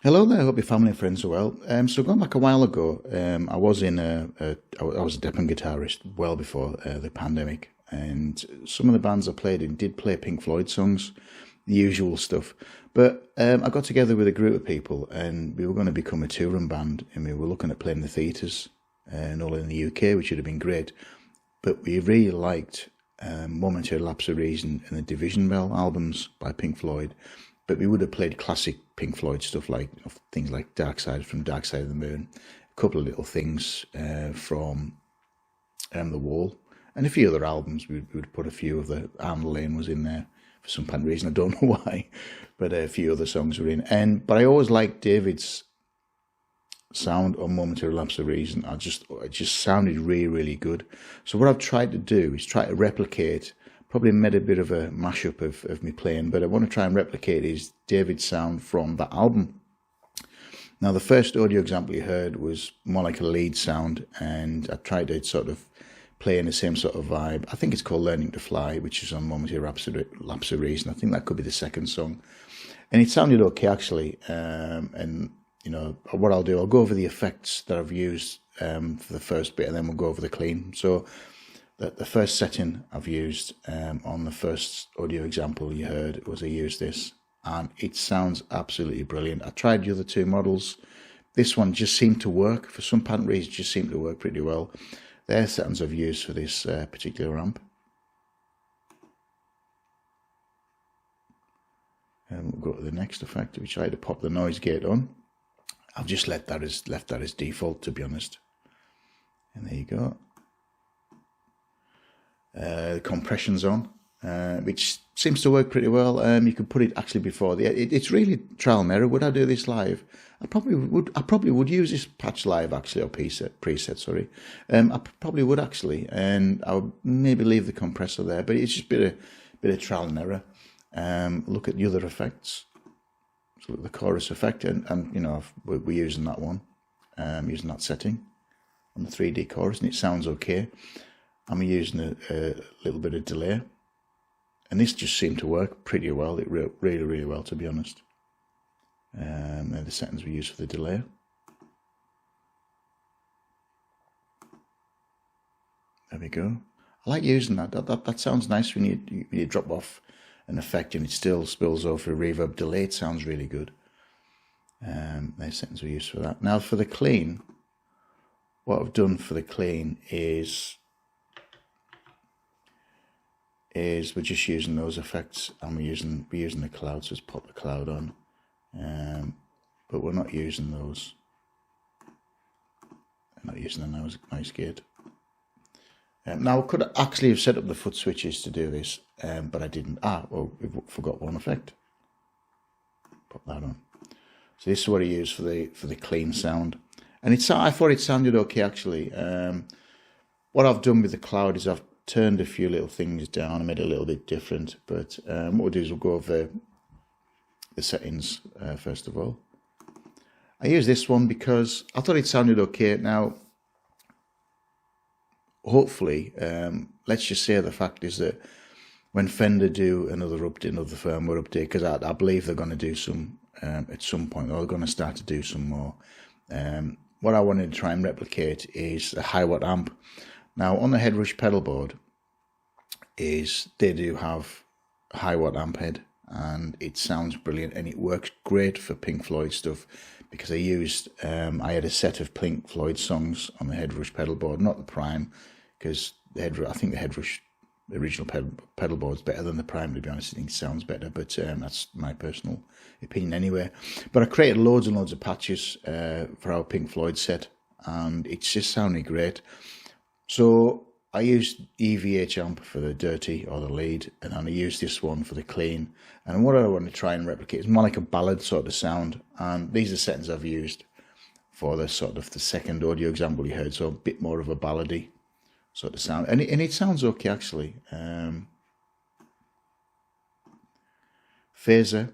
Hello there, I hope your family and friends are well. So going back a while ago, I was a Deppen guitarist well before the pandemic, and some of the bands I played in did play Pink Floyd songs, the usual stuff. But I got together with a group of people, and we were going to become a touring band, and we were looking at playing the theatres and all in the UK, which would have been great. But we really liked Momentary Lapse of Reason and the Division Bell albums by Pink Floyd. But we would have played classic Pink Floyd stuff, like things like Dark Side from Dark Side of the Moon, a couple of little things from The Wall, and a few other albums. We would put a few of the Arm Lane was in there for some reason, I don't know why, but a few other songs were in. But I always liked David's sound on Momentary Lapse of Reason. It just sounded really, really good. So what I've tried to do is try to replicate. Probably made a bit of a mashup of me playing, but I want to try and replicate his David sound from that album. Now, the first audio example you heard was more like a lead sound, and I tried to sort of play in the same sort of vibe. I think it's called Learning to Fly, which is on Momentary Lapse of Reason. I think that could be the second song. And it sounded okay, actually. And, you know, what I'll do, I'll go over the effects that I've used for the first bit, and then we'll go over the clean. So the first setting I've used on the first audio example you heard was I used this, and it sounds absolutely brilliant. I tried the other two models. This one just seemed to work. For some patent reason, just seemed to work pretty well. They're settings I've used for this particular amp. And we'll go to the next effect. We try to pop the noise gate on. I've just left that as default, to be honest. And there you go. The compression's on, which seems to work pretty well. You could put it actually before it's really trial and error. Would I do this live? I probably would use this patch live, actually, or preset. Sorry, I probably would, actually, and I would maybe leave the compressor there. But it's just a bit of trial and error. Look at the other effects. So look at the chorus effect, and you know, we're using that one, using that setting on the 3D chorus, and it sounds okay. I'm using a little bit of delay, and this just seemed to work pretty well. It really, really well, to be honest. They're the settings we use for the delay. There we go. I like using that. That sounds nice when you drop off an effect and it still spills over a reverb delay. It sounds really good. There's settings we use for that. Now for the clean, what I've done for the clean is we're just using those effects, and we're using the cloud, so let's pop the cloud on, but we're not using those. I'm not using the noise gate. Now I could actually have set up the foot switches to do this, but I didn't. Well, we forgot one effect. Pop that on. So this is what I use for the clean sound, and I thought it sounded okay, actually. What I've done with the cloud is I've turned a few little things down and made it a little bit different, but what we'll do is we'll go over the settings first of all. I use this one because I thought it sounded okay. Now hopefully let's just say the fact is that when Fender do another update, another firmware update, because I believe they're going to do some at some point, or they're going to start to do some more. What I wanted to try and replicate is a high watt amp. Now on the Headrush pedal board, they do have a high watt amp head, and it sounds brilliant, and it works great for Pink Floyd stuff, because I had a set of Pink Floyd songs on the Headrush pedal board, not the Prime, because I think the Headrush original pedal board's better than the Prime, to be honest. I think it sounds better, but that's my personal opinion anyway. But I created loads and loads of patches for our Pink Floyd set, and it's just sounding great. So I used EVH amp for the dirty or the lead, and then I used this one for the clean. And what I want to try and replicate is more like a ballad sort of sound, and these are the settings I've used for the sort of the second audio example you heard, so a bit more of a ballady sort of sound, and it sounds okay actually. Phaser,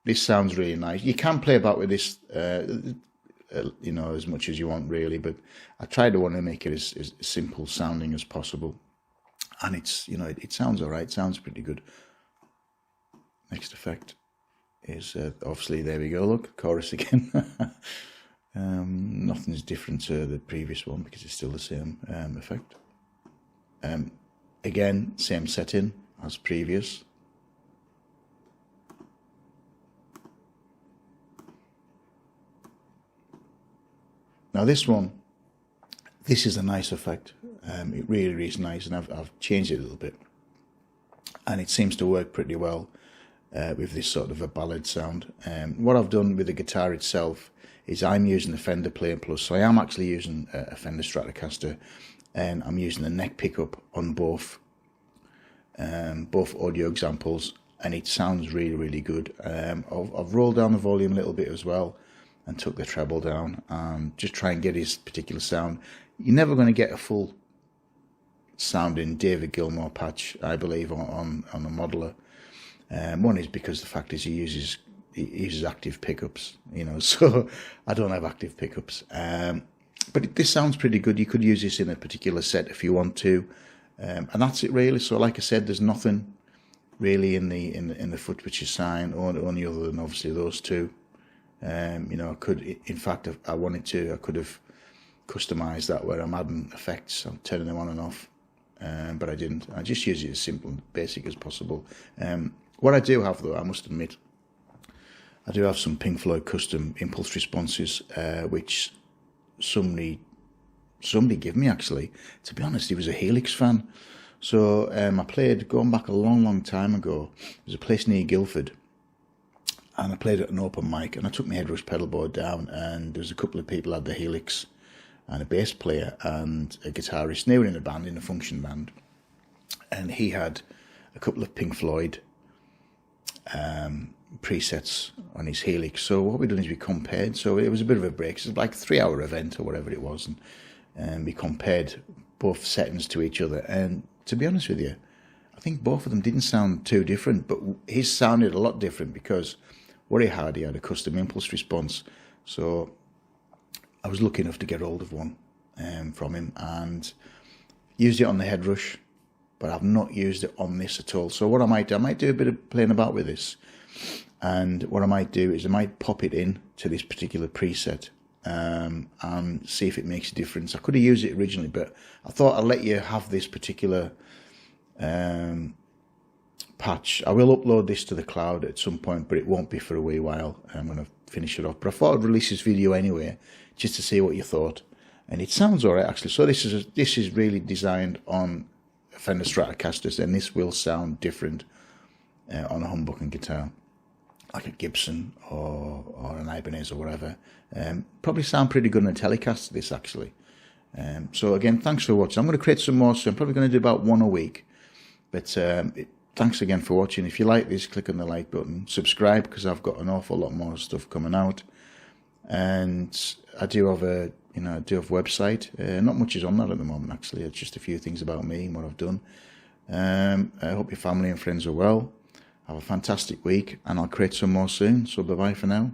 this sounds really nice. You can play about with this, you know, as much as you want really, but I tried to want to make it as simple sounding as possible, and it's, you know, it sounds all right. It sounds pretty good. Next effect is obviously, there we go. Look, chorus again. Nothing's different to the previous one because it's still the same effect. Again, same setting as previous. Now this one, this is a nice effect. It really is nice, and I've changed it a little bit, and it seems to work pretty well with this sort of a ballad sound. What I've done with the guitar itself is I'm using the Fender Play Plus, so I am actually using a Fender Stratocaster, and I'm using the neck pickup on both audio examples, and it sounds really good. I've rolled down the volume a little bit as well, and took the treble down, and just try and get his particular sound. You're never going to get a full sounding David Gilmour patch, I believe, on a modeler. One is because the fact is he uses active pickups, you know, so I don't have active pickups. But this sounds pretty good. You could use this in a particular set if you want to, and that's it really. So like I said, there's nothing really in the foot which is signed, only other than obviously those two. You know, I could, in fact, if I wanted to, I could have customized that where I'm adding effects, I'm turning them on and off, but I didn't. I just use it as simple and basic as possible. What I do have, though, I must admit, I do have some Pink Floyd custom impulse responses, which somebody gave me, actually. To be honest, he was a Helix fan. So I played, going back a long time ago, there's a place near Guildford, and I played at an open mic, and I took my Headrush pedal board down, and there was a couple of people had the Helix, and a bass player and a guitarist. And they were in a band, in a function band, and he had a couple of Pink Floyd presets on his Helix. So what we done is we compared. So it was a bit of a break. It was like a 3-hour event or whatever it was, and we compared both settings to each other. And to be honest with you, I think both of them didn't sound too different, but his sounded a lot different because what he had a custom impulse response. So I was lucky enough to get hold of one from him and used it on the Headrush, but I've not used it on this at all. So what I might do a bit of playing about with this, and what I might do is I might pop it in to this particular preset and see if it makes a difference. I could have used it originally, but I thought I'd let you have this particular patch. I will upload this to the cloud at some point, but it won't be for a wee while. I'm going to finish it off, but I thought I'd release this video anyway, just to see what you thought. And it sounds all right, actually. So this is really designed on a Fender Stratocaster, and this will sound different on a humbucker guitar, like a Gibson or an Ibanez or whatever. Probably sound pretty good on a Telecaster, this actually. So again, thanks for watching. I'm going to create some more, so I'm probably going to do about one a week. But thanks again for watching. If you like this, click on the like button. Subscribe, because I've got an awful lot more stuff coming out. And I do have a website. Not much is on that at the moment, actually. It's just a few things about me and what I've done. I hope your family and friends are well. Have a fantastic week, and I'll create some more soon. So bye-bye for now.